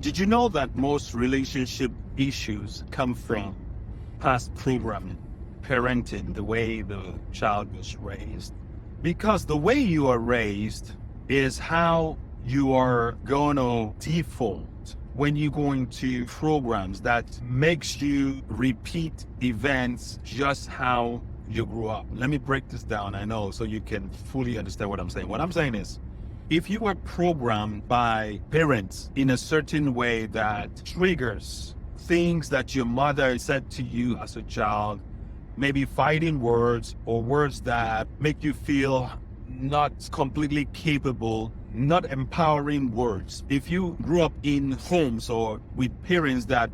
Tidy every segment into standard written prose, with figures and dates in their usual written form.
Did you know that most relationship issues come from past programming, parenting, the way the child was raised? Because the way you are raised is how you are going to default when you go into programs that makes you repeat events just how you grew up. Let me break this down, I know, so you can fully understand what I'm saying. What I'm saying is, if you were programmed by parents in a certain way that triggers things that your mother said to you as a child, maybe fighting words or words that make you feel not completely capable, not empowering words. If you grew up in homes or with parents that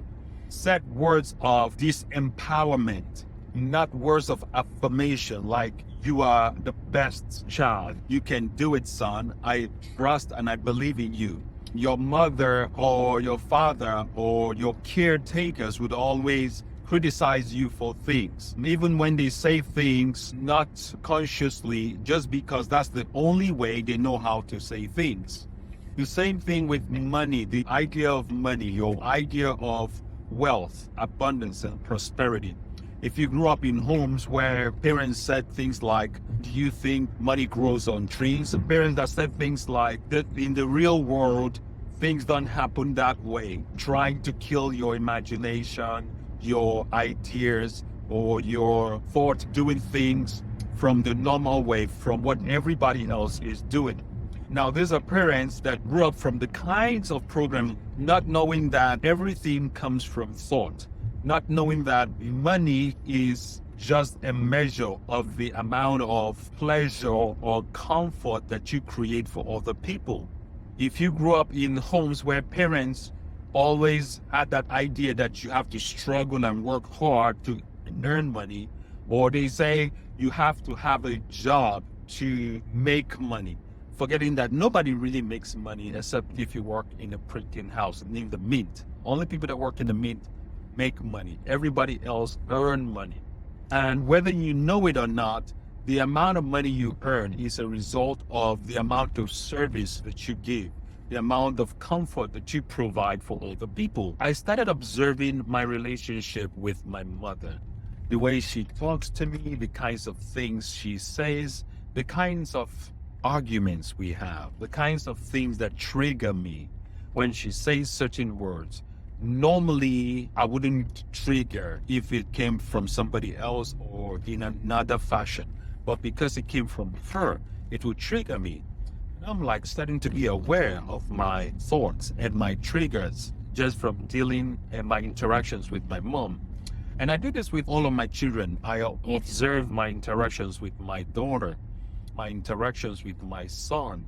said words of disempowerment, not words of affirmation, like you are the best child, you can do it, son, I trust and I believe in you. Your mother or your father or your caretakers would always criticize you for things, even when they say things not consciously, just because that's the only way they know how to say things. The same thing with money, the idea of money, your idea of wealth, abundance, and prosperity. If you grew up in homes where parents said things like, do you think money grows on trees? Parents that said things like, that in the real world, things don't happen that way, trying to kill your imagination, your ideas, or your thought, doing things from the normal way, from what everybody else is doing. Now, these are parents that grew up from the kinds of programming, not knowing that everything comes from thought, not knowing that money is just a measure of the amount of pleasure or comfort that you create for other people. If you grew up in homes where parents always had that idea that you have to struggle and work hard to earn money, or they say you have to have a job to make money, forgetting that nobody really makes money except if you work in a printing house named the Mint. Only people that work in the Mint make money. Everybody else earn money. And whether you know it or not, the amount of money you earn is a result of the amount of service that you give, the amount of comfort that you provide for other people. I started observing my relationship with my mother, the way she talks to me, the kinds of things she says, the kinds of arguments we have, the kinds of things that trigger me when she says certain words. Normally, I wouldn't trigger if it came from somebody else or in another fashion, but because it came from her, it would trigger me. And I'm like starting to be aware of my thoughts and my triggers just from dealing and my interactions with my mom. And I do this with all of my children. I observe my interactions with my daughter, my interactions with my son,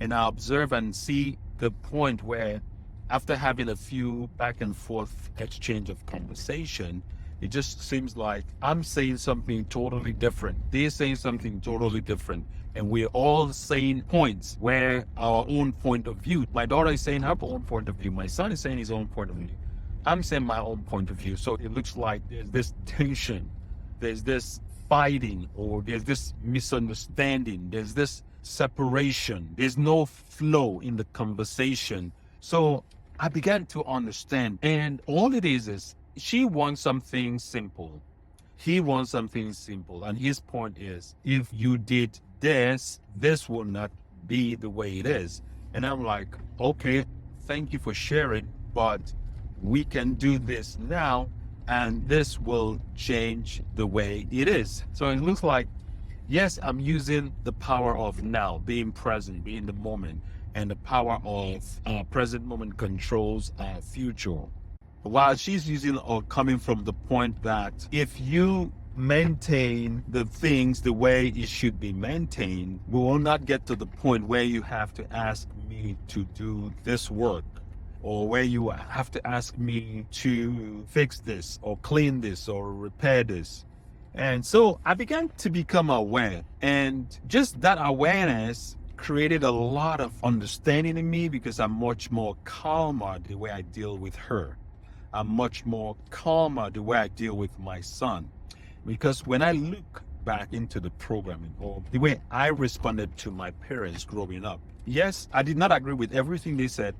and I observe and see the point where after having a few back and forth exchange of conversation, it just seems like I'm saying something totally different. They're saying something totally different. And we're all saying points where our own point of view, my daughter is saying her own point of view, my son is saying his own point of view, I'm saying my own point of view. So it looks like there's this tension, there's this fighting, or there's this misunderstanding, there's this separation, there's no flow in the conversation. So I began to understand, and all it is she wants something simple. He wants something simple. And his point is, if you did this, this will not be the way it is. And I'm like, okay, thank you for sharing, but we can do this now, and this will change the way it is. So it looks like, yes, I'm using the power of now, being present, being in the moment. And the power of present moment controls our future. While she's using or coming from the point that if you maintain the things the way it should be maintained, we will not get to the point where you have to ask me to do this work, or where you have to ask me to fix this or clean this or repair this. And so I began to become aware, and just that awareness created a lot of understanding in me, because I'm much more calmer the way I deal with her. I'm much more calmer the way I deal with my son. Because when I look back into the programming or the way I responded to my parents growing up, yes, I did not agree with everything they said,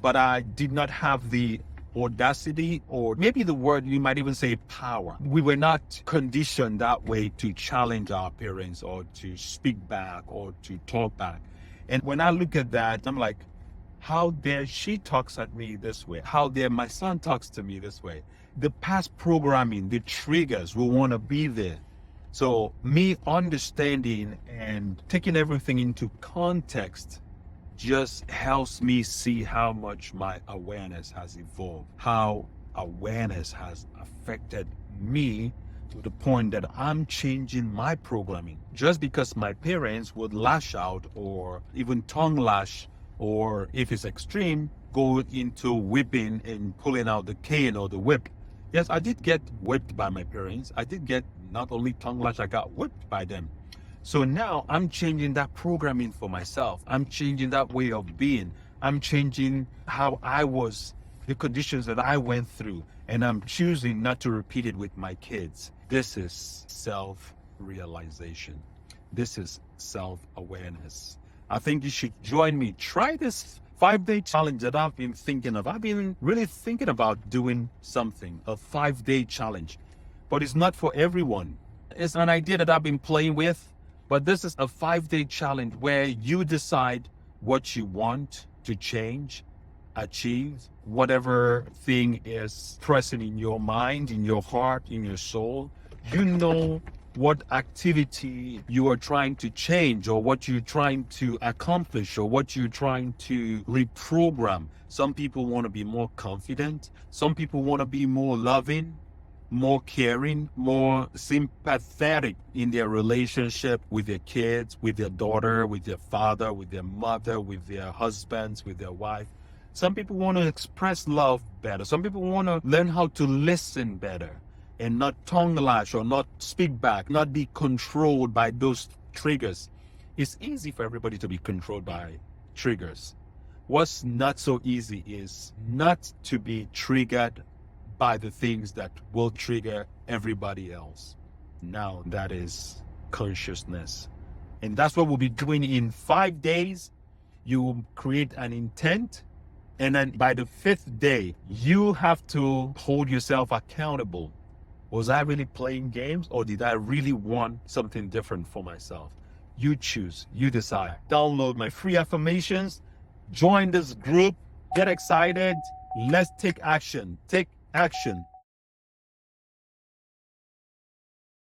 but I did not have the audacity, or maybe the word you might even say power. We were not conditioned that way to challenge our parents or to speak back or to talk back. And when I look at that, I'm like, how dare she talks at me this way? How dare my son talks to me this way? The past programming, the triggers will want to be there. So me understanding and taking everything into context just helps me see how much my awareness has evolved, how awareness has affected me to the point that I'm changing my programming. Just because my parents would lash out or even tongue lash, or if it's extreme, go into whipping and pulling out the cane or the whip. Yes, I did get whipped by my parents. I did get not only tongue lash, I got whipped by them. So now I'm changing that programming for myself. I'm changing that way of being. I'm changing how I was, the conditions that I went through, and I'm choosing not to repeat it with my kids. This is self-realization. This is self-awareness. I think you should join me. Try this 5-day challenge that I've been thinking of. I've been really thinking about doing something, a 5-day challenge, but it's not for everyone. It's an idea that I've been playing with, but this is a 5-day challenge where you decide what you want to change, achieve, whatever thing is present in your mind, in your heart, in your soul. You know what activity you are trying to change, or what you're trying to accomplish, or what you're trying to reprogram. Some people want to be more confident. Some people want to be more loving, more caring, more sympathetic in their relationship with their kids, with their daughter, with their father, with their mother, with their husbands, with their wife. Some people want to express love better. Some people want to learn how to listen better and not tongue lash or not speak back, not be controlled by those triggers. It's easy for everybody to be controlled by triggers. What's not so easy is not to be triggered by the things that will trigger everybody else. Now that is consciousness. And that's what we'll be doing in 5 days. You will create an intent. And then by the 5th day, you have to hold yourself accountable. Was I really playing games, or did I really want something different for myself? You choose, you decide. Download my free affirmations, join this group, get excited. Let's take action. Take action.